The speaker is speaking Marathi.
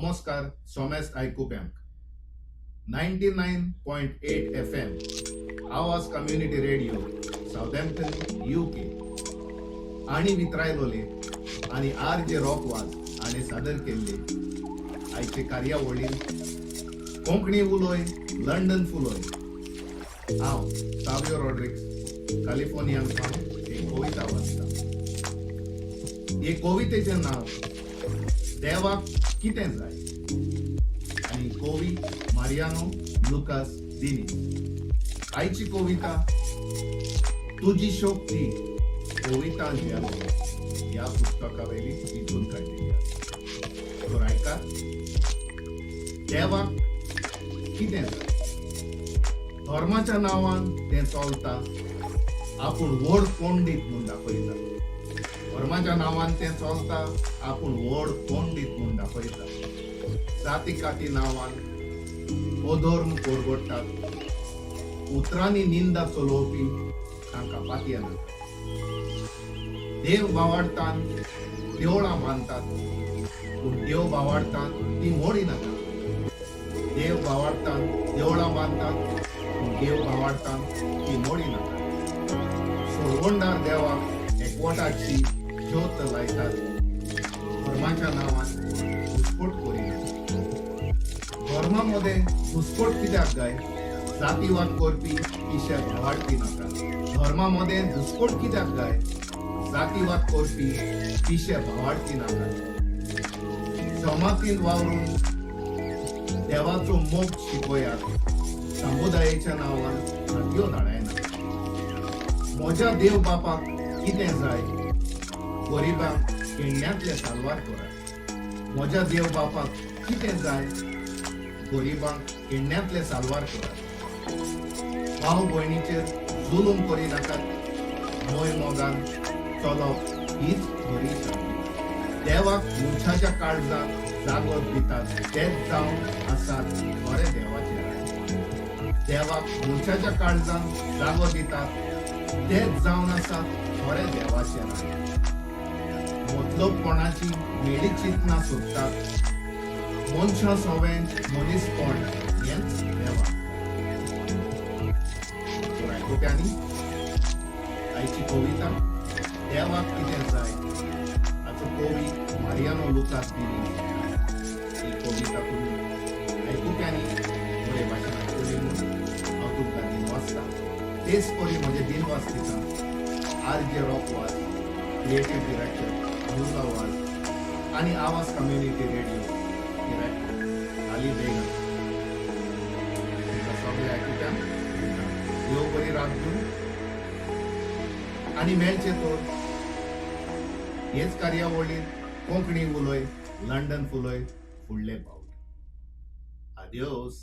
नमस्कार सोमेस्त आयकुप्यांक 99.8 FM आवाज कम्युनिटी रेडिओ साउथहॅम्प्टन UK आणि वितरायलोले आणि RJ रॉकवाज आणि सादर केल्ले आयचे कार्यावळीन कोंकणी उलोय लंडन फुलोय हांव सावियो रॉड्रिक्स कॅलिफोर्नियांतल्यान एक कविता वाचता. हे कवितेचें नाव देवाक कितें जाय आणि कवी मारियानो लुकास दिनीज. आयची कविता तुजी शोक्ती कविता झेलो ह्या पुस्तकावेली हितून काडलेली आसा. तर आयका, देवाक कितें जाय. धर्माच्या नांवान तें चलता आपूण व्हड पंडीत म्हूण दाखयता. धर्माच्या नांवान तें चलता आपूण व्हड पंडीत म्हूण दाखयता. जाती काती नांवान अधर्म कोरगोडटात. उतरांनी निंदा चलोवपी तांकां पातये नाका. देव भावार्थान देवळां बांदतात पूण देव भावार्थान ती मोडी नाका. देव भावार्थान देवळां बांदतात पूण देव भावार्थान ती मोडी नाका. सोडवंडार देवाक एकवटाची ज्योत लायतात. धर्माच्या नांवान घुसखोट करिनात. धर्मामध्ये घुसखोट कित्याक गाय. जातीवाद करपी पिशे भावार्थी नाका. धर्मामध्ये घुसखोट कित्याक गाय. जातीवाद करपी पिशे भावार्थी नाका. जमातीन वावरून देवाचो मोग शिकयात. समुदायाच्या नांवान हातयो धाडायनात. म्हज्या देव बापाक कितें जाय. गरिबांक केण्यांतले साल्वार करात. म्हज्या देव बापाक कितें जाय. गरिबांक केण्यांतले साल्वार करात. भाव भयणीचेर जुलूम करिनाकात. मोय मोगान चलप हीच खरी शांती. देवाक मनशाच्या काळजाक जागोर दितात तेच जावन आसात खरे देवाचे राय. देवाक मनशाच्या काळजान जागो दितात तेच जावन आसात खरे देवाचे राय. मतलबपणाची मेळी चिंतना सोदतात. मनशां सवें मनीसपण हेंच देवाक. तर आयकुप्यांनी, आयची कविता देवाक कितें जाय हाचो कवी मारियानो लुकास दिनीज. ही कविता तुमी आयकुप्यांनी बरे भाशेन आयकली म्हणून हांव तुमकां दिनवासता. तेच परी म्हजे दिनवासतिकां RJ रॉकवाज, क्रिएटिव्ह डिरेक्टर न्यूज आवाज आणि आवाज community radio director Ali Begum. सगळे आयकुप्यांक देव बरी रात दिवं आणि मेळचे तर हेच कार्यावळीन कोंकणी उलोय लंडन फुलोय फुडले पावल. आदियोस.